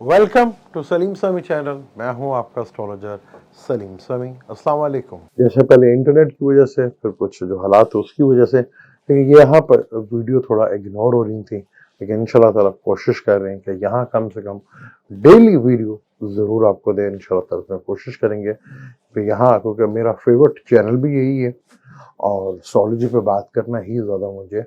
Welcome to Salim Sami channel. मैं हूं आपका एस्ट्रोलॉजर सलीम सामी। अस्सलाम वालेकुम। जैसे पहले इंटरनेट की वजह से, फिर कुछ जो हालात है उसकी वजह से, लेकिन ये यहाँ पर वीडियो थोड़ा इग्नोर हो रही थी, लेकिन इंशाल्लाह ताला कोशिश कर रहे हैं कि यहाँ कम से कम डेली वीडियो ज़रूर आपको दें। इंशाल्लाह ताला कोशिश करेंगे कि यहाँ, क्योंकि मेरा फेवरेट चैनल भी यही है और एस्ट्रोलॉजी पे बात करना ही ज़्यादा मुझे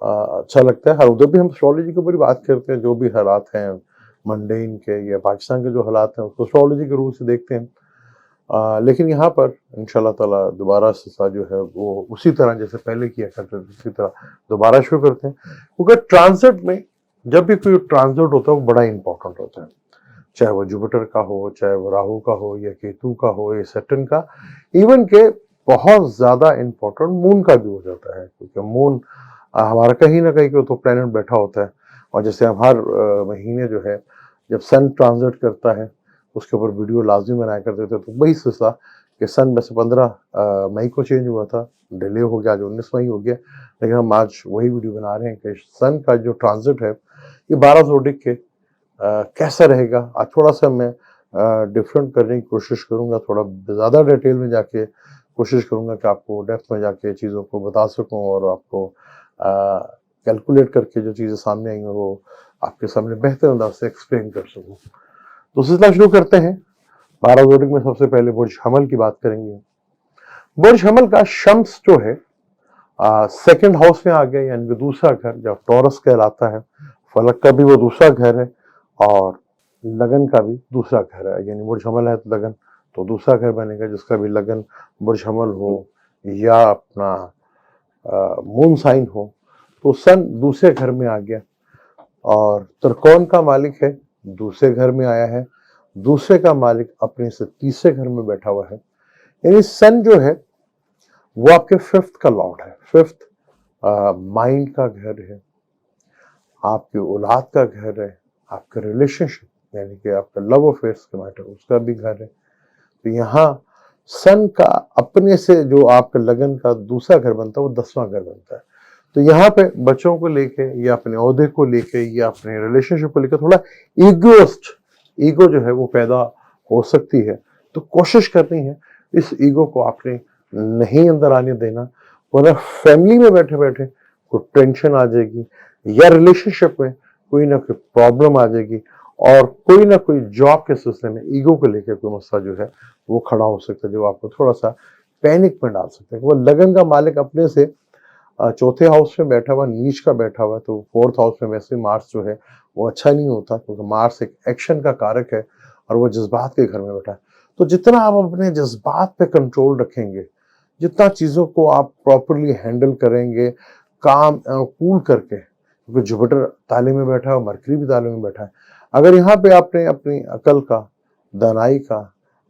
अच्छा लगता है। हर उधर भी हम एस्ट्रोलॉजी के ऊपर ही बात करते हैं, जो भी हालात हैं मंडेन के या पाकिस्तान के जो हालात हैं उसको एस्ट्रोलॉजी के रूप से देखते हैं। लेकिन यहाँ पर इंशाल्लाह ताला दोबारा से जो है वो उसी तरह जैसे पहले किया करते थे उसी तरह दोबारा शुरू करते हैं, क्योंकि ट्रांजिट में जब भी कोई ट्रांजिट होता है वो बड़ा इंपॉर्टेंट होता है। चाहे वो जुपिटर का हो, चाहे वो राहु का हो या केतु का हो या सैटर्न का, इवन के बहुत ज्यादा इंपॉर्टेंट मून का भी हो जाता है, क्योंकि मून हमारा कहीं ना कहीं तो प्लेनेट बैठा होता है। और जैसे हम हर महीने जो है जब सन ट्रांजिट करता है उसके ऊपर वीडियो लाजमी बनाया करते थे, तो वही सिलसिला कि सन में से 15 मई को चेंज हुआ था, डिले हो गया, आज 19 मई हो गया, लेकिन हम आज वही वीडियो बना रहे हैं कि सन का जो ट्रांजिट है ये 12 जोडिक के कैसा रहेगा। आज थोड़ा सा मैं डिफरेंट करने की कोशिश करूंगा, थोड़ा ज़्यादा डिटेल में जाके कोशिश करूंगा कि आपको डेप्थ में जाके चीज़ों को बता सकूं और आपको कैलकुलेट करके जो चीज़ें सामने आएंगी वो आपके सामने बेहतर अंदाज से एक्सप्लेन कर सकूं। तो सिलसिला शुरू करते हैं। 12 जोडिक में सबसे पहले बुर्ज हमल की बात करेंगे। बुर्ज हमल का शम्स जो है सेकंड हाउस में आ गया, यानी कि दूसरा घर जो टॉरस कहलाता है। फलक का भी वो दूसरा घर है और लगन का भी दूसरा घर है, यानी बुर्ज हमल है तो लगन तो दूसरा घर बनेगा, जिसका भी लगन बुर्ज हमल हो या अपना मून साइन हो तो सन दूसरे घर में आ गया। और त्रिकोण का मालिक है, दूसरे घर में आया है। दूसरे का मालिक अपने से तीसरे घर में बैठा हुआ है, यानी सन जो है वो आपके फिफ्थ का लॉर्ड है। फिफ्थ माइंड का घर है, आपकी औलाद का घर है, आपके रिलेशनशिप यानी कि आपका लव अफेयर्स के मैटर उसका भी घर है। तो यहाँ सन का अपने से जो आपके लगन का दूसरा घर बनता है वो 10वां घर बनता है। तो यहाँ पे बच्चों को लेके या अपने ओहदे को लेके या अपने रिलेशनशिप को लेकर थोड़ा ईगो जो है वो पैदा हो सकती है। तो कोशिश करनी है इस ईगो को आपने नहीं अंदर आने देना, वरना फैमिली में बैठे बैठे कोई टेंशन आ जाएगी या रिलेशनशिप में कोई ना कोई प्रॉब्लम आ जाएगी और कोई ना कोई जॉब के सिलसिले में ईगो को लेकर कोई मसला जो है वो खड़ा हो सकता है, जो आपको थोड़ा सा पैनिक में डाल सकता है। वो लगन का मालिक अपने से चौथे हाउस में बैठा हुआ, नीच का बैठा हुआ, तो फोर्थ हाउस में वैसे मार्स जो है वो अच्छा नहीं होता, क्योंकि मार्स एक एक्शन का कारक है और वो जज्बात के घर में बैठा है। तो जितना आप अपने जज्बात पे कंट्रोल रखेंगे, जितना चीज़ों को आप प्रॉपरली हैंडल करेंगे काम कूल करके, क्योंकि जुपिटर ताले में बैठा है और मरकरी भी ताले में बैठा है। अगर यहाँ पे आपने अपनी अकल का, दानाई का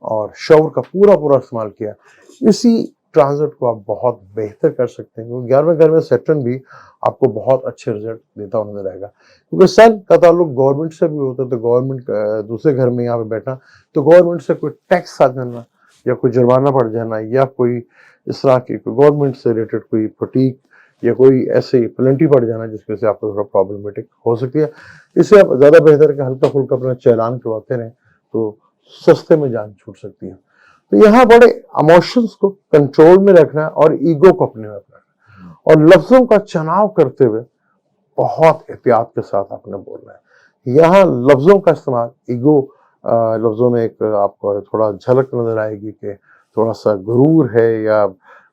और शौर का पूरा पूरा इस्तेमाल किया, इसी ट्रांजिट को आप बहुत बेहतर कर सकते हैं, क्योंकि 11वें घर में सैटर्न भी आपको बहुत अच्छे रिजल्ट देता हुआ नजर आएगा। क्योंकि सन का ताल्लुक गवर्नमेंट से भी होता है, तो गवर्नमेंट दूसरे घर में यहाँ पे बैठना, तो गवर्नमेंट से कोई टैक्स आ जाना या कोई जुर्माना पड़ जाना या कोई इस तरह की गवर्नमेंट से रिलेटेड कोई फटीक या कोई ऐसे पेनल्टी पड़ जाना जिसमें से आपको थोड़ा प्रॉब्लमेटिक हो सकती है। इससे आप ज़्यादा बेहतर है कि हल्का फुल्का अपना चालान करवाते रहें, तो सस्ते में जान छूट सकती है। तो यहाँ बड़े इमोशंस को कंट्रोल में रखना है और ईगो को अपने में रखना है, और लफ्जों का चुनाव करते हुए बहुत एहतियात के साथ आपने बोलना है। यहाँ लफ्जों का इस्तेमाल ईगो लफ्जों में एक आपको थोड़ा झलक नजर आएगी कि थोड़ा सा गुरूर है या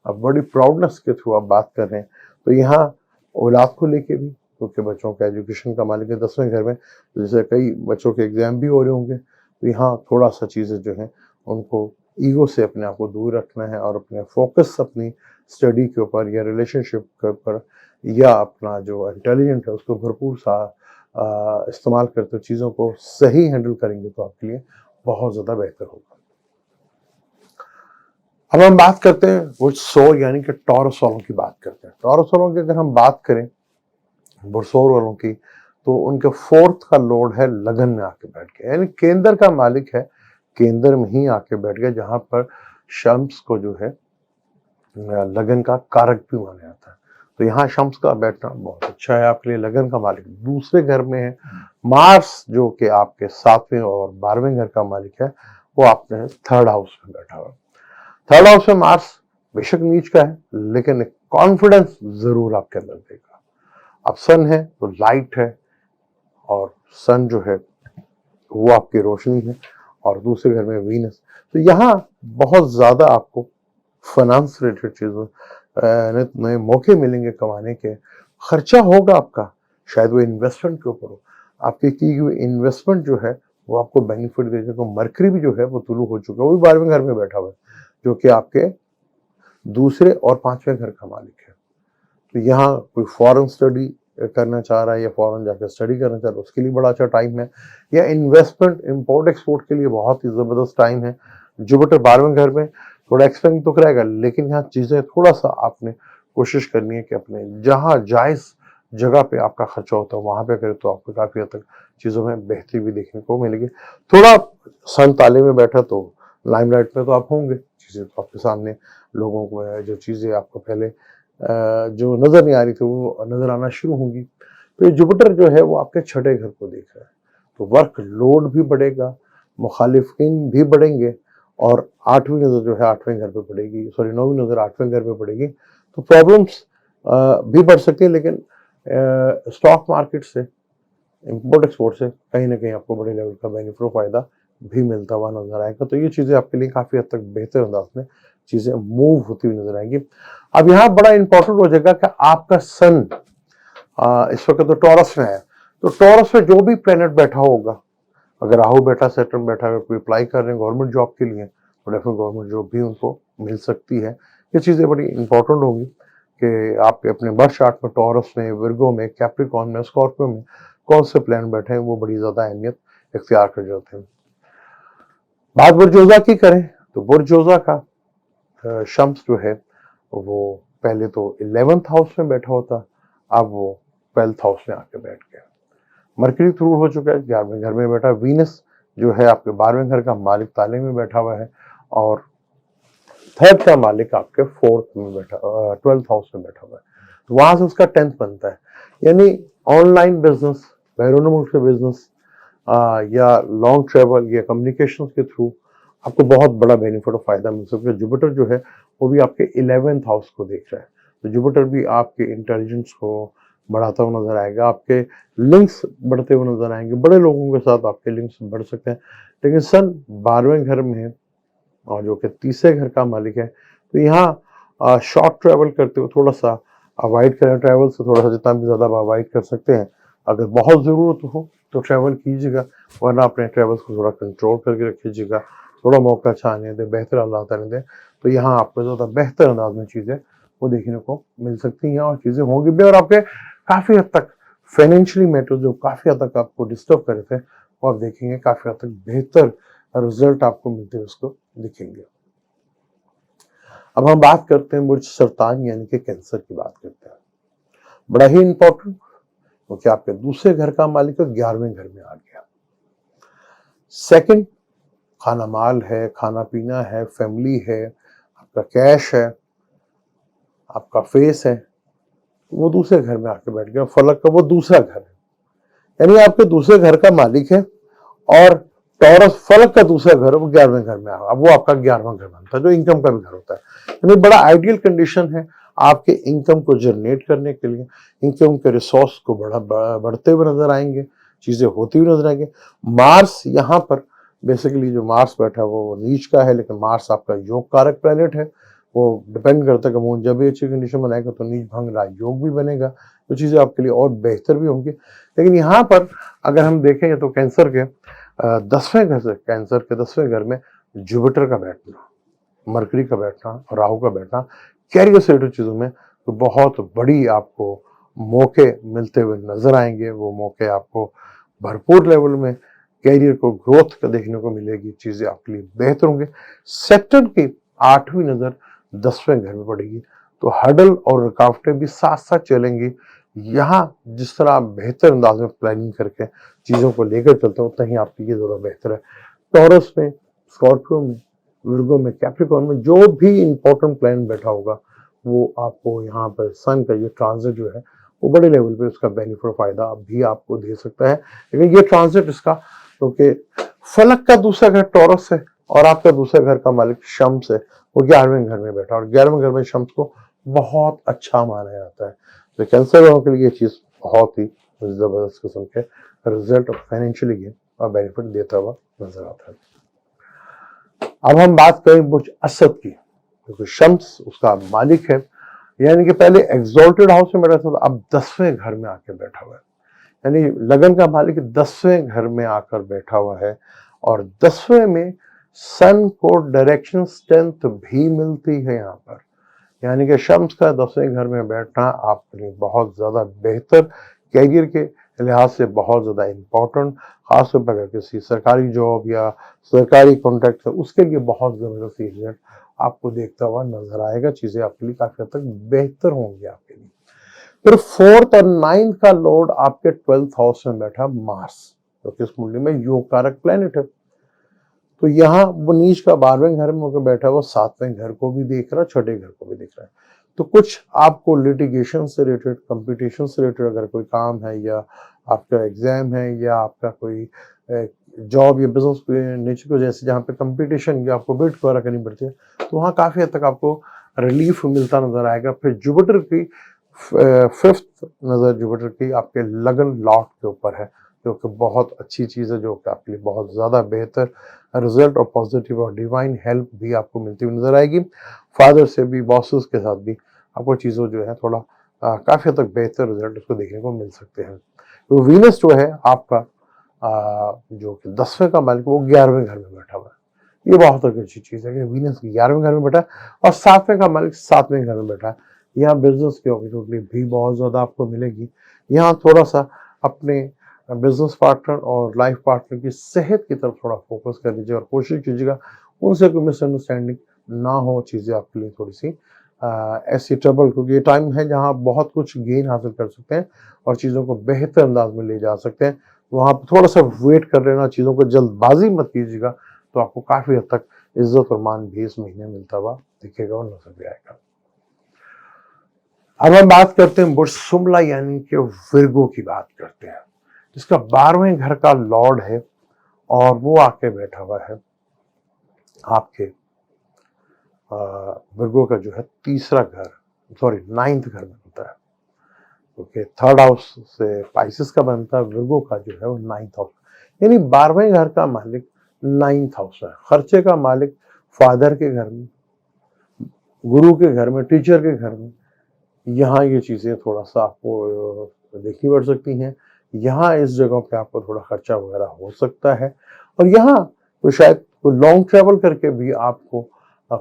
बड़ी प्राउडनेस के थ्रू आप बात कर रहे हैं। तो यहाँ औलाद को लेके भी, क्योंकि बच्चों का एजुकेशन का मालिक है 10वें घर में, तो जैसे कई बच्चों के एग्जाम भी हो रहे होंगे, तो यहाँ थोड़ा सा चीज़ें जो हैं उनको ईगो से अपने आप को दूर रखना है और अपने फोकस अपनी स्टडी के ऊपर या रिलेशनशिप के ऊपर या अपना जो इंटेलिजेंट है उसको भरपूर सा इस्तेमाल करते हुए चीज़ों को सही हैंडल करेंगे तो आपके लिए बहुत ज़्यादा बेहतर होगा। अब हम बात करते हैं बुर्सोर यानी कि टॉरस वालों की बात करते हैं। टॉरस वालों की अगर हम बात करें बुर्सोर वालों की, तो उनके फोर्थ का लॉर्ड है लगन में आके बैठ गया, यानी केंद्र का मालिक है, केंद्र में ही आके बैठ गया, जहां पर शम्स को जो है लगन का कारक भी माना जाता है। तो यहाँ शम्स का बैठना बहुत अच्छा है आपके लिए। लगन का मालिक दूसरे घर में है। मार्स जो कि आपके 7वें और 12वें घर का मालिक है, वो आपने 3rd हाउस में बैठा हुआ है। 3rd हाउस में मार्स बेशक नीच का है, लेकिन कॉन्फिडेंस जरूर आपके अंदर देगा। अब सन है तो लाइट है, और सन जो है वो आपकी रोशनी है, और दूसरे घर में वीनस। तो यहाँ बहुत ज्यादा आपको फाइनेंस रिलेटेड चीजों नए मौके मिलेंगे कमाने के। खर्चा होगा आपका, शायद वो इन्वेस्टमेंट के ऊपर हो। आपकी की हुई इन्वेस्टमेंट जो है वो आपको बेनिफिट दे देगा। मरकरी भी जो है वो तुलु हो चुका है, वो भी 12वें घर में बैठा हुआ है, जो कि आपके दूसरे और 5वें घर का मालिक है। तो यहाँ कोई फॉरेन स्टडी करना चाह रहा है या फॉरेन जाकर स्टडी करना चाह रहा है, उसके लिए बड़ा अच्छा टाइम है। या इन्वेस्टमेंट इंपोर्ट एक्सपोर्ट के लिए बहुत ही जबरदस्त टाइम है। जुपिटर 12वें घर में थोड़ा एक्सपेंस तो कराएगा, लेकिन यहाँ चीजें थोड़ा सा आपने कोशिश करनी है कि अपने जहाँ जायज जगह पे आपका खर्चा होता है वहां पे करें, तो आपको काफी हद तक चीजों में बेहतरी भी देखने को मिलेगी। थोड़ा सन ताले में बैठा तो लाइमलाइट में तो आप होंगे, चीजें तो आपके सामने लोगों को जो चीजें आपको पहले जो नजर नहीं आ रही थी वो नजर आना शुरू होंगी। तो ये जुपिटर जो है वो आपके 6ठे घर को देख रहा है, तो वर्क लोड भी बढ़ेगा, मुखालिफिन भी बढ़ेंगे, और 8वीं नजर जो है 8वें घर पे पड़ेगी, सॉरी 9वीं नजर 8वें घर पे पड़ेगी। तो प्रॉब्लम्स भी बढ़ सकती है, लेकिन स्टॉक मार्केट से, इंपोर्ट एक्सपोर्ट से कहीं ना कहीं आपको बड़े लेवल का बेनिफिट फायदा भी मिलता हुआ नजर आएगा। तो ये चीजें आपके लिए काफी हद तक बेहतर अंदाज में चीजें मूव होती हुई नजर आएंगी। अब यहाँ बड़ा इंपॉर्टेंट हो जाएगा कि आपका सन इस वक्त तो टॉरस में है, तो टॉरस में जो भी प्लेनेट बैठा होगा, अगर राहु बैठा, सैटर्न बैठा, अगर कोई अप्लाई कर रहे हैं गवर्नमेंट जॉब के लिए, तो डेफिनेट गवर्नमेंट जॉब भी उनको मिल सकती है। ये चीजें बड़ी इंपॉर्टेंट होंगी कि आपके अपने बर्थ चार्ट में टॉरस में, विर्गो में, कैप्रिकॉर्न में, स्कॉर्पियो में कौन से प्लैनेट बैठे हैं, वो बड़ी ज्यादा अहमियत इख्तियार कर जाते हैं। बात बुर्जोजा की करें तो बुर्जोजा का शम्स जो है वो पहले तो 11th हाउस में बैठा होता, अब वो 12th हाउस में आके बैठ गया। मरकरी थ्रू हो चुका है, 11वें घर में बैठा। वीनस जो है आपके 12वें घर का मालिक ताले में बैठा हुआ है, और 3rd का मालिक आपके 4th में बैठा, 12th हाउस में बैठा हुआ है, तो वहां से उसका 10th बनता है। यानी ऑनलाइन बिजनेस, बैरून मुल्क के बिजनेस, या लॉन्ग ट्रेवल या कम्युनिकेशन के थ्रू आपको बहुत बड़ा बेनिफिट और फायदा मिल सकता है। जुपिटर जो है वो भी आपके 11th हाउस को देख रहा है, तो जुपिटर भी आपके इंटेलिजेंस को बढ़ाता हुआ नजर आएगा, आपके लिंक्स बढ़ते हुए नजर आएंगे, बड़े लोगों के साथ आपके लिंक्स बढ़ सकते हैं। लेकिन सन 12वें घर में है, और जो कि तीसरे घर का मालिक है, तो यहाँ शॉर्ट ट्रेवल करते हुए थोड़ा सा अवॉइड करें। ट्रैवल से थोड़ा सा जितना भी ज़्यादा अवॉइड कर सकते हैं। अगर बहुत ज़रूरत हो तो ट्रैवल कीजिएगा, वरना अपने ट्रैवल्स को थोड़ा कंट्रोल करके रखिएगा। थोड़ा मौका अच्छा आने दें, बेहतर अल्लाह ताला दें, तो यहाँ आपको ज़्यादा बेहतर अंदाज में चीज़ें वो देखने को मिल सकती हैं, और चीज़ें होंगी भी, और आपके काफ़ी हद तक फाइनेंशियली मैटर जो काफ़ी हद तक आपको डिस्टर्ब कर रहे थे, वो आप देखेंगे काफ़ी हद तक बेहतर रिजल्ट आपको मिलते हुए उसको दिखेंगे। अब हम बात करते हैं बुर्ज सरतान यानी कि कैंसर की बात करते हैं। बड़ा ही इंपॉर्टेंट, क्योंकि आपके दूसरे घर का मालिक 11वें घर में आ गया। सेकंड, खाना माल है, खाना पीना है, फैमिली है, आपका कैश है, आपका फेस है, वो दूसरे घर में आके बैठ गया। फलक का वो दूसरा घर है, यानी आपके दूसरे घर का मालिक है, और टॉरस फलक का दूसरा घर है वो 11वें घर में आ, अब वो आपका 11वां घर बनता है, जो इनकम का भी घर होता है। यानी बड़ा आइडियल कंडीशन है आपके इनकम को जनरेट करने के लिए। इनकम के रिसोर्स को बढ़ते हुए नजर आएंगे, चीजें होती हुई नजर आएंगे। मार्स यहाँ पर बेसिकली जो मार्स बैठा है वो नीच का है, लेकिन मार्स आपका योग कारक प्लैनेट है। वो डिपेंड करता है कि मून जब भी अच्छी कंडीशन बनाएगा तो नीच भंग राज योग भी बनेगा, तो चीजें आपके लिए और बेहतर भी होंगी। लेकिन यहाँ पर अगर हम देखें तो कैंसर के 10वें घर से, कैंसर के 10वें घर में जुपिटर का बैठना, मरकरी का बैठना और राहु का बैठना, कैरियर से रिलेटेड चीजों में तो बहुत बड़ी आपको मौके मिलते हुए नजर आएंगे। वो मौके आपको भरपूर लेवल में कैरियर को ग्रोथ का देखने को मिलेगी, चीजें आपके लिए बेहतर होंगे। सेक्टर की 8वीं नजर 10वें घर में पड़ेगी, तो हडल और रुकावटें भी साथ साथ चलेंगी। यहाँ जिस तरह आप बेहतर अंदाज में प्लानिंग करके चीजों को लेकर चलते हो, उतना ही आपके लिए ज़्यादा बेहतर है। टॉरस में, स्कॉर्पियो में, विर्गो में, कैप्रिकॉर्न में जो भी इंपॉर्टेंट प्लान बैठा होगा वो आपको यहाँ पर सन का ये ट्रांजिट जो है वो बड़े लेवल पे उसका बेनिफिट फायदा भी आपको दे सकता है। लेकिन ये ट्रांजिट इसका, क्योंकि फलक का दूसरा घर टॉरस है और आपका दूसरा घर का मालिक शम्स है, वो 11वें घर में बैठा, और 11वें घर में शम्स को बहुत अच्छा माना जाता है। तो कैंसर वालों के लिए ये चीज बहुत ही जबरदस्त किस्म के रिजल्ट और फाइनेंशियली गेन और बेनिफिट देता हुआ नजर आता है। अब हम बात करें बुर्ज असद की, क्योंकि शम्स उसका मालिक है, यानी कि पहले एग्जॉल्टेड हाउस में बैठा था, अब 10वें घर में आके बैठा हुआ है। यानी लगन का मालिक 10वें घर में आकर बैठा हुआ है, और 10वें में सन को डायरेक्शन स्ट्रेंथ भी मिलती है यहाँ पर। यानी कि शम्स का 10वें घर में बैठना आपके लिए बहुत ज्यादा बेहतर, कैरियर के लिहाज से बहुत ज्यादा इम्पोर्टेंट, खासतौर पर अगर किसी सरकारी जॉब या सरकारी कॉन्ट्रैक्ट है उसके लिए बहुत जबरदस्त रिजल्ट आपको देखता हुआ नजर आएगा। चीजें आपके लिए काफी हद तक बेहतर होंगी आपके लिए। फिर 4th और 9th का लॉर्ड आपके 12th हाउस में बैठा मार्स, जो कि इस कुंडली में योग कारक प्लेनेट है। तो यहाँ वो नीच का 12वें घर में होकर बैठा हुआ 7वें घर को भी देख रहा है, छठे घर को भी देख रहा है। तो कुछ आपको लिटिगेशन से रिलेटेड, कंपटीशन से रिलेटेड अगर कोई काम है, या आपका एग्जाम है, या आपका कोई जॉब या बिजनेस नेचर को जैसे जहाँ पे कंपटीशन या आपको बिड वगैरह करनी पड़ती है, तो वहाँ काफी हद तक आपको रिलीफ मिलता नजर आएगा। फिर जुपिटर की 5th नजर जुपिटर की आपके लगन लॉट के ऊपर है, जो कि बहुत अच्छी चीज है, जो कि आपके लिए बहुत ज्यादा बेहतर रिजल्ट और पॉजिटिव और डिवाइन हेल्प भी आपको मिलती हुई नजर आएगी। फादर से भी, बॉसेस के साथ भी आपको चीजों जो है थोड़ा काफी हद तक बेहतर रिजल्ट उसको देखने को मिल सकते हैं। तो वीनस जो है आपका जो कि 10वें का मालिक वो 11वें घर में बैठा हुआ है। ये बहुत अच्छी चीज है कि वीनस 11वें घर में बैठा है और 7वें का मालिक 7वें घर में बैठा है। यहाँ बिजनेस की अपॉर्चुनिटी भी बहुत ज्यादा आपको मिलेगी। यहाँ थोड़ा सा अपने बिजनेस पार्टनर और लाइफ पार्टनर की सेहत की तरफ थोड़ा फोकस कर लीजिए और कोशिश कीजिएगा उनसे कोई मिसअंडरस्टैंडिंग ना हो, चीजें आपके लिए थोड़ी सी ऐसी ट्रबल, क्योंकि ये टाइम है जहां आप बहुत कुछ गेन हासिल कर सकते हैं और चीजों को बेहतर अंदाज में ले जा सकते हैं। वहां पर थोड़ा सा वेट कर लेना, चीजों को जल्दबाजी मत कीजिएगा, तो आपको काफी हद तक इज्जत और मान भी इस महीने मिलता हुआ दिखेगा और नजर भी आएगा। अब हम बात करते हैं बुर्ज शुमला यानी कि विर्गो की बात करते हैं, जिसका 12वें घर का लॉर्ड है और वो आके बैठा हुआ है आपके विर्गो का जो है तीसरा घर, सॉरी 9th घर बनता है, क्योंकि 3rd हाउस से पाइसेस का बनता है, विर्गो का जो है वो 9th हाउस, यानी 12वें घर का मालिक 9th हाउस है। खर्चे का मालिक फादर के घर में, गुरु के घर में, टीचर के घर में, यहाँ ये चीजें थोड़ा सा आपको देखनी पड़ सकती हैं। यहाँ इस जगह पे आपको थोड़ा खर्चा वगैरह हो सकता है, और यहाँ तो शायद कोई लॉन्ग ट्रैवल करके भी आपको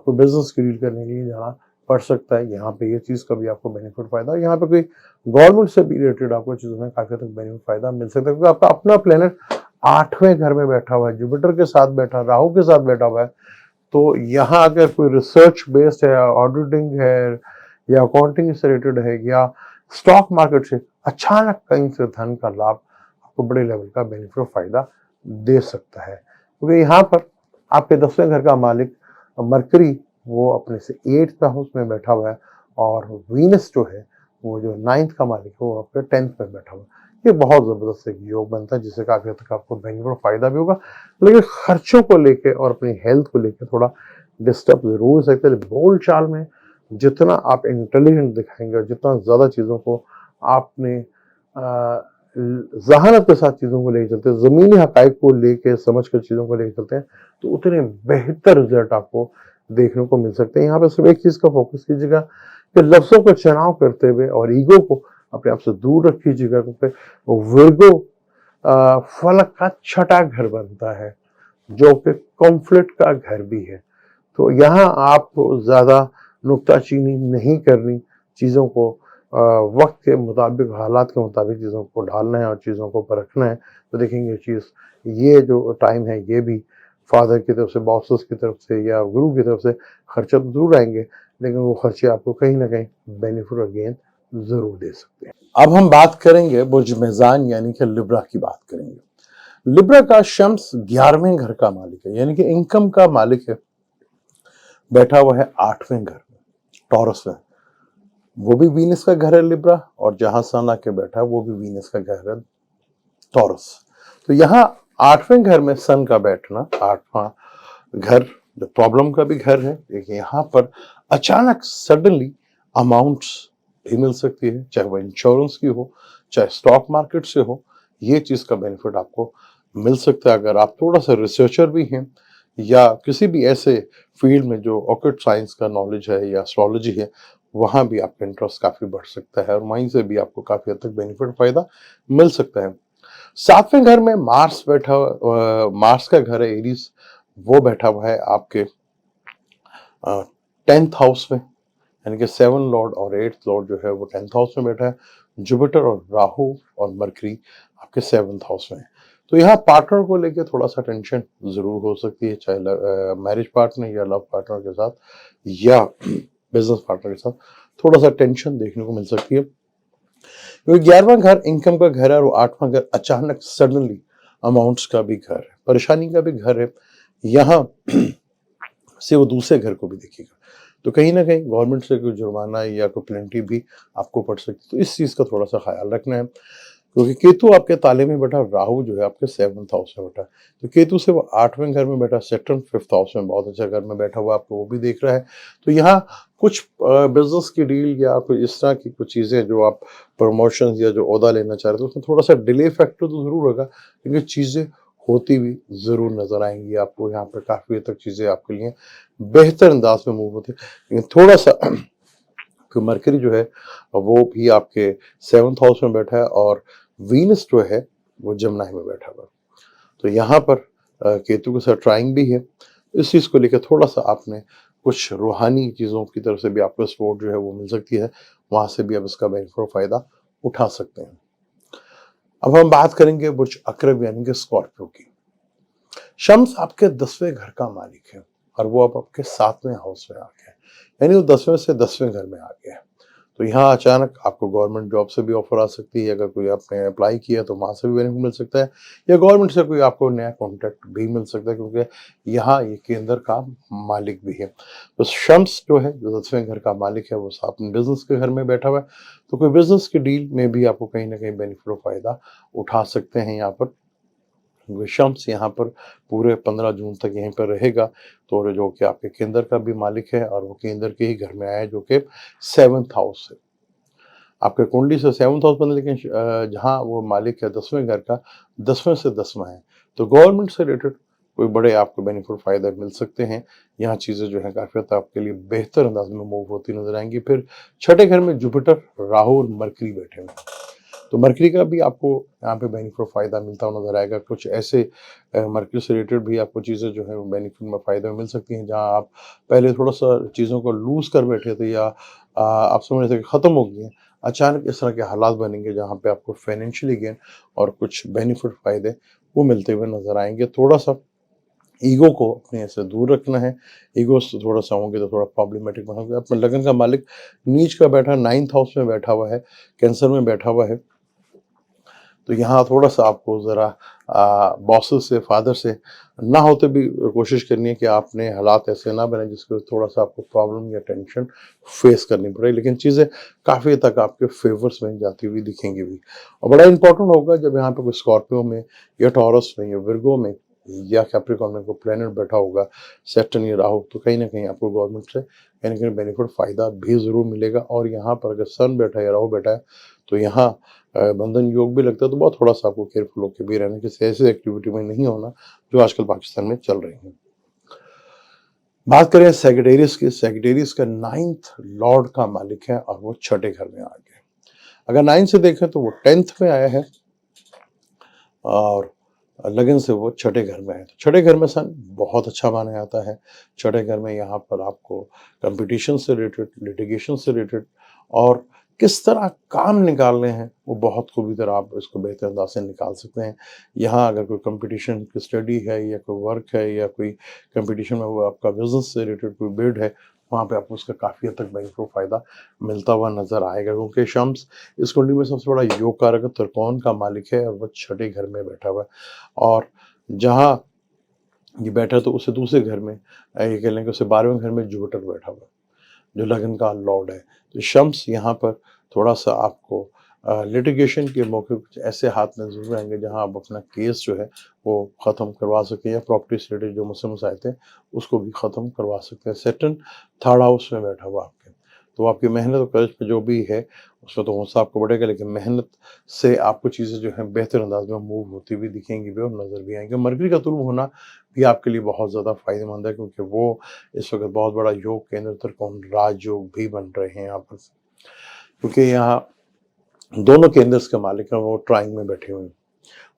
बिजनेस डील करने के लिए जाना पड़ सकता है। यहाँ पे ये चीज का भी आपको बेनिफिट फायदा, यहाँ पे कोई गवर्नमेंट से भी रिलेटेड आपको चीजों में काफी तक बेनिफिट फायदा मिल सकता है, क्योंकि आपका अपना प्लेनेट 8वें घर में बैठा हुआ है, जुपिटर के साथ बैठा, राहु के साथ बैठा हुआ है। तो यहाँ अगर कोई रिसर्च बेस्ड है, ऑडिटिंग है, या अकाउंटिंग से रिलेटेड है, या स्टॉक मार्केट से अचानक कहीं से धन का लाभ आपको बड़े लेवल का बेनिफिट फायदा दे सकता है, क्योंकि यहाँ पर आपके 10वें घर का मालिक मरकरी वो अपने से 8th हाउस में बैठा हुआ है, और वीनस जो है वो जो 9th का मालिक है वो आपके 10th में बैठा हुआ है। ये बहुत जबरदस्त एक योग बनता है, जिससे काफी हद तक आपको बेनिफिट फायदा भी होगा, लेकिन खर्चों को लेके और अपनी हेल्थ को लेके थोड़ा डिस्टर्ब जरूर हो सकता है। बोल चाल में जितना आप इंटेलिजेंट दिखाएंगे और जितना ज्यादा चीजों को आपने जहानत के साथ चीजों को लेकर चलते हैं, जमीनी हकाइक को लेके समझ कर चीजों को लेकर चलते हैं, तो उतने बेहतर रिजल्ट आपको देखने को मिल सकते हैं। यहाँ पे सिर्फ एक चीज का फोकस कीजिएगा कि लफ्जों का चुनाव करते हुए और ईगो को अपने आप से दूर रखिएगा, क्योंकि विर्गो फलक का छठा घर बनता है, जो कि कॉन्फ्लिक्ट का घर भी है। तो यहाँ आपको ज्यादा नुक्ताचीनी नहीं करनी, चीजों को वक्त के मुताबिक, हालात के मुताबिक चीजों को ढालना है और चीजों को परखना है। तो देखेंगे चीज, ये जो टाइम है ये भी फादर की तरफ से, बॉसेस की तरफ से या गुरु की तरफ से खर्चा तो जरूर आएंगे, लेकिन वो खर्चे आपको कहीं ना कहीं बेनिफिट और गेन जरूर दे सकते हैं। अब हम बात करेंगे बुर्ज मेज़ान यानी कि लिब्रा की बात करेंगे। लिब्रा का शम्स 11वें घर का मालिक है, यानी कि इनकम का मालिक है, बैठा हुआ है 8वें घर में, टॉरस में। वो भी वीनस का घर है लिब्रा, और जहां सन आके बैठा है वो भी वीनस का घर है टॉरस। तो यहाँ 8वें घर में सन का बैठना, 8वां घर जो प्रॉब्लम का भी घर है, देखिए यहाँ पर अचानक सडनली अमाउंट्स भी मिल सकती है, चाहे वो इंश्योरेंस की हो, चाहे स्टॉक मार्केट से हो। ये चीज का बेनिफिट आपको मिल सकता है अगर आप थोड़ा सा रिसर्चर भी हैं या किसी भी ऐसे फील्ड में जो ऑकल्ट साइंस का नॉलेज है या एस्ट्रोलॉजी है, वहां भी आपका इंटरेस्ट काफी बढ़ सकता है और वहीं से भी आपको काफी हद तक बेनिफिट फायदा मिल सकता है। 7वें घर में मार्स बैठा, मार्स का घर है एरीज, वो बैठा हुआ है आपके 10th हाउस में, यानी कि 7 लॉर्ड और 8th लॉर्ड जो है वो 10th हाउस में बैठा है। जुपिटर और राहु और मरकरी आपके 7th हाउस में है। तो यहाँ पार्टनर को लेके थोड़ा सा टेंशन जरूर हो सकती है, चाहे मैरिज पार्टनर या लव पार्टनर के साथ या बिजनेस पार्टनर के साथ थोड़ा सा टेंशन देखने को मिल सकती है, क्योंकि 11वां घर इनकम का घर है और 8वां घर अचानक सडनली अमाउंट्स का भी घर है, परेशानी का भी घर है। यहाँ से वो दूसरे घर को भी देखेगा, तो कहीं ना कहीं गवर्नमेंट से कोई जुर्माना या कोई पेनल्टी भी आपको पड़ सकती है। तो इस चीज का थोड़ा सा ख्याल रखना है, क्योंकि केतु आपके ताले में बैठा, राहु जो है आपके 7th हाउस में बैठा, तो केतु से वो 8वें घर में बैठा, सेटर्न 5th हाउस में बहुत अच्छा घर में बैठा हुआ आपको वो भी देख रहा है। तो यहाँ कुछ बिजनेस की डील या कोई इस तरह की कुछ चीजें जो आप प्रमोशन या जो ओहदा लेना चाह रहे थे उसमें थोड़ा सा डिले फैक्टर तो जरूर होगा, लेकिन चीजें होती भी जरूर नजर आएंगी आपको। यहाँ पर काफी हद तक चीजें आपके लिए बेहतर अंदाज में मूव होती है, लेकिन थोड़ा सा मरकरी जो है वो भी आपके 7th हाउस में बैठा है और वीनस जो है वो जमनाई में बैठा हुआ है। तो यहाँ पर केतु के साथ ट्राइंग भी है। इस चीज को लेकर थोड़ा सा आपने कुछ रूहानी चीजों की तरफ से भी आपको सपोर्ट जो है वो मिल सकती है, वहां से भी आप इसका बेनिफिट फायदा उठा सकते हैं। अब हम बात करेंगे बुर्ज अकरब यानी कि स्कॉर्पियो की। शम्स आपके 10वें घर का मालिक है और वो अब आपके 7वें हाउस में आ गया है, यानी वो 10वें से 10वें घर में आ गया है। तो यहाँ अचानक आपको गवर्नमेंट जॉब से भी ऑफर आ सकती है, अगर कोई आपने अप्लाई किया तो वहां से भी बेनिफिट मिल सकता है, या गवर्नमेंट से कोई आपको नया कॉन्ट्रैक्ट भी मिल सकता है, क्योंकि यहाँ ये केंद्र का मालिक भी है। तो शम्स जो है जो 10वें घर का मालिक है वो अपने बिजनेस के घर में बैठा हुआ है, तो कोई बिजनेस की डील में भी आपको कहीं ना कहीं बेनिफिट और फायदा उठा सकते हैं यहाँ पर। विषम्स यहाँ पर पूरे 15 जून तक यहीं पर रहेगा, तो जो कि आपके केंद्र का भी मालिक है और वो केंद्र के ही घर में आया है जो कि 7th हाउस है। आपके कुंडली से 7th हाउस बने, लेकिन जहाँ वो मालिक है 10वें घर का, 10वें से 10वां है, तो गवर्नमेंट से रिलेटेड कोई बड़े आपको बेनिफिट फायदे मिल सकते हैं। यहाँ चीजें जो है काफी हद तक आपके लिए बेहतर अंदाज में मूव होती नजर आएंगी। फिर 6ठे घर में जुपिटर, राहु और मरकरी बैठे हुए हैं, तो मरकरी का भी आपको यहाँ पे बेनिफिट फायदा मिलता हुआ नजर आएगा। कुछ ऐसे मरकरी से रिलेटेड भी आपको चीज़ें जो है बेनिफिट में फायदा मिल सकती हैं, जहाँ आप पहले थोड़ा सा चीज़ों को लूज कर बैठे थे या आप समझ रहे थे कि ख़त्म हो गई हैं, अचानक इस तरह के हालात बनेंगे जहाँ पे आपको फाइनेंशियली गेन और कुछ बेनिफिट फायदे वो मिलते हुए नजर आएंगे। थोड़ा सा ईगो को अपने से दूर रखना है, ईगो से थोड़ा सा होंगे तो थोड़ा प्रॉब्लमेटिक बनोगे। अपने लगन का मालिक नीच का बैठा 9th हाउस में बैठा हुआ है, कैंसर में बैठा हुआ है, तो यहाँ थोड़ा सा आपको ज़रा बॉसेस से, फादर से ना होते भी कोशिश करनी है कि आपने हालात ऐसे ना बने जिसको थोड़ा सा आपको प्रॉब्लम या टेंशन फेस करनी पड़े, लेकिन चीज़ें काफ़ी तक आपके फेवर्स में जाती हुई दिखेंगी भी। और बड़ा इंपॉर्टेंट होगा जब यहाँ पे कोई स्कॉर्पियो में या टॉरस में या विर्गो में या कैप्रिकॉर्न में कोई प्लेनेट बैठा होगा, सैटर्न या राहु, तो कहीं ना कहीं आपको गवर्नमेंट से कहीं ना कहीं बेनिफिट फ़ायदा भी ज़रूर मिलेगा। और यहाँ पर अगर सन बैठा है या राहु बैठा है तो यहाँ बंधन योग भी लगता है, तो बहुत थोड़ा सा आपको केयरफुल होकर भी रहना, किसी ऐसी एक्टिविटी में नहीं होना जो आजकल पाकिस्तान में चल रही है। बात करें सेक्रेटेरियस की, सेक्रेटेरियस का 9th लॉर्ड का मालिक है और वो 6ठे घर में आ गया। अगर 9 से देखें तो वो 10th में आया है और लगन से वो 6ठे घर में है, तो 6ठे घर में सन बहुत अच्छा माना जाता है। 6ठे घर में यहाँ पर आपको कंपटीशन से रिलेटेड, लिटिगेशन से रिलेटेड और किस तरह काम निकालने हैं वो बहुत खूबी तरह आप इसको बेहतर अंदाज से निकाल सकते हैं। यहाँ अगर कोई कंपटीशन की स्टडी है या कोई वर्क है या कोई कंपटीशन में वो आपका बिजनेस से रिलेटेड कोई बिड है, वहाँ पे आपको उसका काफ़ी हद तक बेनिफिट फ़ायदा मिलता हुआ नजर आएगा, क्योंकि शम्स इस कुंडली में सबसे बड़ा योग कारक त्रिकोण का मालिक है और वह 6ठे घर में बैठा हुआ है। और जहाँ ये बैठा तो उससे दूसरे घर में ये कह लें कि उससे 12वें घर में जुपिटर बैठा हुआ है। जो लगन का लॉर्ड है। तो शम्स यहाँ पर थोड़ा सा आपको लिटिगेशन के मौके कुछ ऐसे हाथ में ज़रूर आएंगे जहाँ आप अपना केस जो है वो ख़त्म करवा सकें, या प्रॉपर्टी से रिलेटेड जो मसले मसाइल थे उसको भी ख़त्म करवा सकते हैं। सैटर्न थर्ड हाउस में बैठा हुआ आपके, तो आपकी मेहनत और कर्ज पे जो भी है उसमें तो गुस्सा आपको बढ़ेगा, लेकिन मेहनत से आपको चीज़ें जो हैं बेहतर अंदाज में मूव होती भी दिखेंगी भी और नज़र भी आएंगी। मरकरी का तुल्ब होना भी आपके लिए बहुत ज़्यादा फ़ायदेमंद है, क्योंकि वो इस वक्त बहुत बड़ा योग केंद्र त्रिकोण राजयोग भी बन रहे हैं यहाँ पर, क्योंकि यहाँ दोनों केंद्र्स के मालिक हैं वो ट्राइंग में बैठे हुए हैं।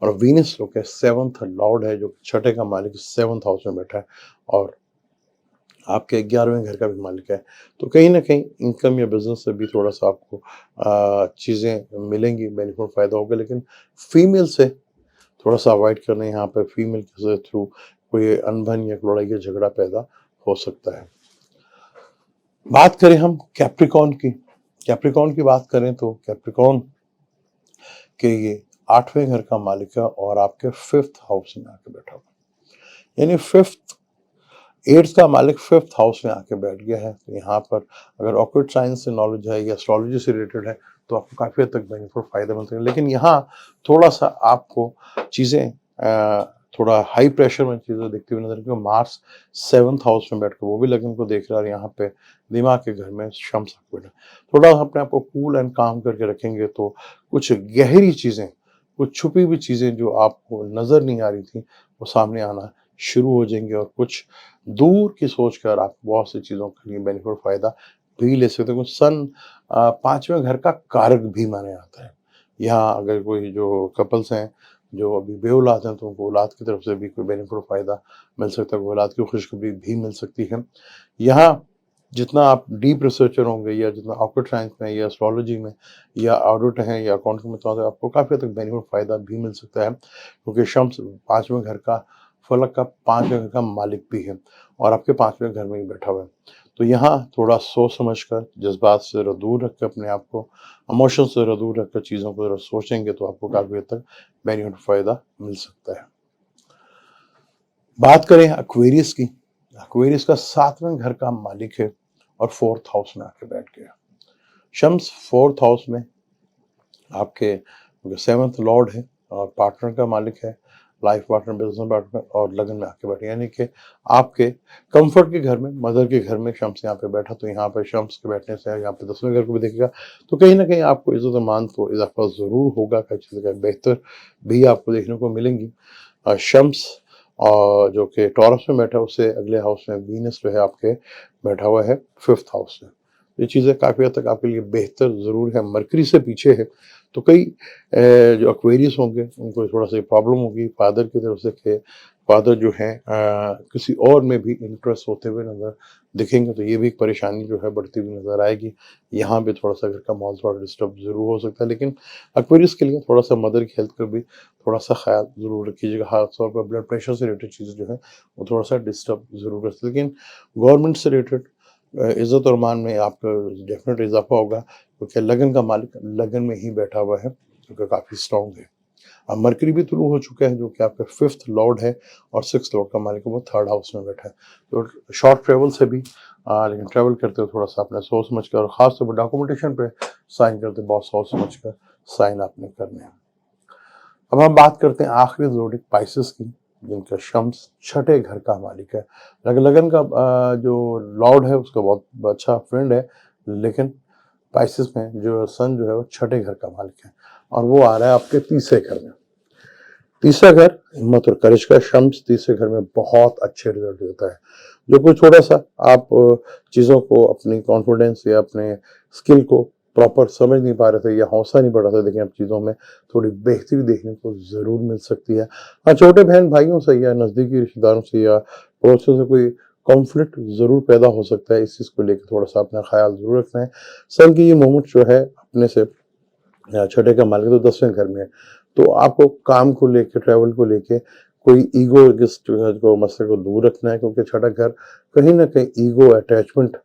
और वीनस जो कि सेवंथ लॉर्ड है, जो छठे का मालिक सेवंथ हाउस में बैठा है और आपके 11वें घर का भी मालिक है। तो कहीं ना कहीं इनकम या बिजनेस से भी थोड़ा सा आपको चीज़ें मिलेंगी, बेनिफिट फ़ायदा होगा, लेकिन फीमेल से थोड़ा सा अवॉइड करना है। यहाँ पे फीमेल के थ्रू कोई अनबन या लड़ाई या झगड़ा पैदा हो सकता है। बात करें हम कैप्रिकॉर्न की बात करें तो कैप्रिकॉर्न के ये 8वें घर का मालिक है और आपके 5th हाउस में आके बैठा हुआ, यानी 8th का मालिक 5th हाउस में आके बैठ गया है। तो यहाँ पर अगर ऑक्यूट साइंस से नॉलेज है या एस्ट्रोलॉजी से रिलेटेड है तो आपको काफ़ी हद तक बेनिफिट फायदा मिलता है, लेकिन यहाँ थोड़ा सा आपको चीज़ें थोड़ा हाई प्रेशर में चीज़ें देखते हुए नजर, क्योंकि मार्स 7th हाउस में बैठकर वो भी लगन को देख रहा है। यहाँ पे दिमाग के घर में शम्स बैठा, थोड़ा अपने आप को कूल एंड काम करके रखेंगे तो कुछ गहरी चीज़ें, कुछ छुपी हुई चीज़ें जो आपको नज़र नहीं आ रही थी वो सामने आना शुरू हो जाएंगे, और कुछ दूर की सोच कर आप बहुत सी चीज़ों के लिए बेनिफिट फ़ायदा भी ले सकते हो। सन 5वें घर का कारक भी माना जाता है। यहाँ अगर कोई जो कपल्स हैं जो अभी बेऔलाद हैं तो उनको औलाद की तरफ से भी कोई बेनिफिट फ़ायदा मिल सकता है, औलाद की खुशखबरी भी मिल सकती है। यहाँ जितना आप डीप रिसर्चर होंगे या जितना ऑक्यूट साइंस में या एस्ट्रोलॉजी में या ऑडिट हैं या अकाउंटिंग में, तो आपको काफ़ी हद तक बेनिफिट फ़ायदा भी मिल सकता है, क्योंकि शम्स 5वें घर का, फलक का 5वें घर का मालिक भी है और आपके 5वें घर में ही बैठा हुआ है। तो यहाँ थोड़ा सोच समझ कर, जज्बात से ज़रा दूर रख कर, अपने आप को इमोशन से ज़रा दूर रख कर चीज़ों को ज़रा सोचेंगे तो आपको काफ़ी हद तक बेनिफिट फ़ायदा मिल सकता है। बात करें एक्वेरियस की, एक्वेरियस का 7वें घर का मालिक है और 4th हाउस में आके बैठ गया। शम्स 4th हाउस में आपके 7th लॉर्ड है और पार्टनर का मालिक है, लाइफ पार्टनर, बिजनेस पार्टनर, और लगन में आके बैठे, यानी कि आपके कंफर्ट के घर में, मदर के घर में शम्स यहाँ पे बैठा। तो यहाँ पे शम्स के बैठने से यहाँ पे 10वें घर को भी देखेगा, तो कहीं ना कहीं आपको इज्जत मान तो इजाफा ज़रूर होगा, कई चीज़ें का बेहतर भी आपको देखने को मिलेंगी। शम्स और जो कि टॉरस में बैठा है, उससे अगले हाउस में वीनस जो है आपके बैठा हुआ है 5th हाउस में। ये चीज़ें काफ़ी हद तक आपके लिए बेहतर ज़रूर है, मरकरी से पीछे है। तो कई जो एक्वेरियस होंगे उनको थोड़ा सा प्रॉब्लम होगी फादर की तरफ से, कि फादर जो है किसी और में भी इंटरेस्ट होते हुए नज़र दिखेंगे, तो ये भी एक परेशानी जो है बढ़ती हुई नज़र आएगी। यहाँ पे थोड़ा सा घर का माहौल थोड़ा डिस्टर्ब ज़रूर हो सकता है, लेकिन एक्वेरियस के लिए थोड़ा सा मदर की हेल्थ का भी थोड़ा सा ख्याल ज़रूर रखिएगा। खास तौर पर ब्लड प्रेशर से रिलेटेड चीज़ें जो है वो थोड़ा सा डिस्टर्ब ज़रूर रखती है, लेकिन गवर्नमेंट से रिलेटेड इज़्ज़त और मान में आपका डेफिनेट इजाफा होगा, क्योंकि लगन का मालिक लगन में ही बैठा हुआ है, जो काफ़ी स्ट्रॉन्ग है। अब मरकरी भी तुलू हो चुका है, जो कि आपका 5th लॉर्ड है और 6th लॉर्ड का मालिक है, वो 3rd हाउस में बैठा है। तो शॉर्ट ट्रेवल से भी लेकिन ट्रैवल करते हो थोड़ा सा अपने सोच समझ कर, और ख़ास तौर पर डॉक्यूमेंटेशन पे साइन करते बहुत सोच समझ कर साइन आपने करने हैं। अब हम बात करते हैं आखिरी ज़ोडिक पाइसेस की, जिनका शम्स छठे घर का मालिक है। लगन का जो लॉर्ड है उसका बहुत अच्छा फ्रेंड है, लेकिन पाइसेस में जो सन जो है वो छठे घर का मालिक है और वो आ रहा है आपके तीसरे घर में। तीसरा घर हिम्मत और करेज का, शम्स तीसरे घर में बहुत अच्छे रिजल्ट देता है। जो कोई थोड़ा सा आप चीज़ों को, अपनी कॉन्फिडेंस या अपने स्किल को प्रॉपर समझ नहीं पा रहे थे या हौसला नहीं बढ़ रहा था, देखिए अब चीज़ों में थोड़ी बेहतरी देखने को ज़रूर मिल सकती है। हाँ, छोटे बहन भाइयों से या नज़दीकी रिश्तेदारों से या पड़ोसियों से कोई कॉन्फ्लिक्ट ज़रूर पैदा हो सकता है। इस चीज़ को लेकर थोड़ा सा अपना ख्याल ज़रूर रखना है। सन की ये मोमेंट जो है अपने से छठे का मालिक तो 10वें घर में है, तो आपको काम को लेके, ट्रैवल को लेके कोई ईगोइस्ट को मसले को दूर रखना है, क्योंकि छठा घर कहीं ना कहीं ईगो, अटैचमेंट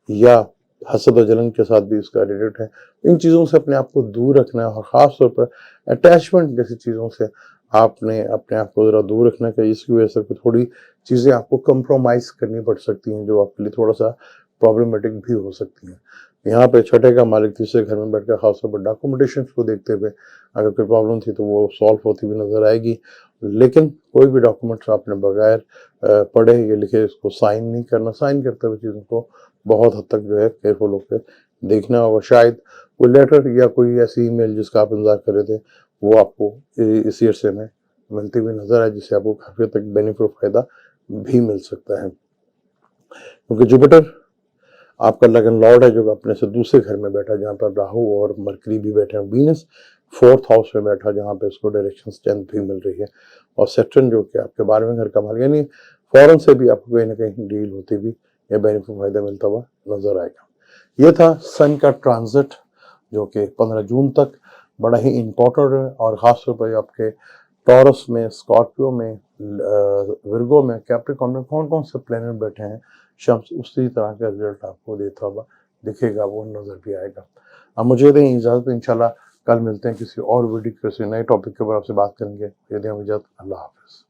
या हसद और जलन के साथ भी इसका रिलेटेड है। इन चीज़ों से अपने आप को दूर रखना है और ख़ास तौर पर अटैचमेंट जैसी चीज़ों से आपने अपने आप को ज़रा दूर रखना है, कि इसकी वजह से थोड़ी चीज़ें आपको कंप्रोमाइज़ करनी पड़ सकती हैं, जो आपके लिए थोड़ा सा प्रॉब्लमेटिक भी हो सकती हैं। यहाँ पे छठे का मालिक तीसरे घर में बैठकर खासतौर पर डॉक्यूमेंटेशन को देखते हुए अगर कोई प्रॉब्लम थी तो वो सॉल्व होती हुई नजर आएगी। लेकिन कोई भी डॉक्यूमेंट्स आपने बगैर पढ़े या लिखे इसको साइन नहीं करना। साइन करते हुए चीज़ों को बहुत हद तक जो है केयरफुल होकर देखना होगा। शायद कोई लेटर या कोई ऐसी ईमेल जिसका आप इंतजार कर रहे थे वो आपको इसी अरसे में मिलती हुई नजर आए, जिससे आपको काफी हद तक बेनिफिट फायदा भी मिल सकता है। क्योंकि जुपिटर आपका लगन लॉर्ड है जो अपने से दूसरे घर में बैठा, जहाँ पर राहु और मरकरी भी बैठे हैं। वीनस फोर्थ हाउस में बैठा, जहाँ पे उसको डायरेक्शन स्ट्रेंथ भी मिल रही है। और सैटर्न जो कि आपके 12वें घर का मालिक, यानी फॉरेन से भी आपको कहीं ना कहीं डील होती भी या बेनिफिट फायदा मिलता हुआ नजर आएगा। ये था सन का ट्रांजिट जो कि 15 जून तक बड़ा ही इम्पोर्टेंट है। और खासतौर पर आपके टॉरस में, स्कॉर्पियो में, विर्गो में, कैप्रिकॉर्न में कौन कौन से प्लैनेट बैठे हैं, शम्स उसी तरह का रिजल्ट आपको देता हुआ दिखेगा, वो नजर भी आएगा। अब मुझे दें इजाजत, इंशाल्लाह कल मिलते हैं किसी और वीडियो किसी नए टॉपिक के ऊपर आपसे बात करेंगे। यदि हम इजाजत, अल्लाह हाफिज।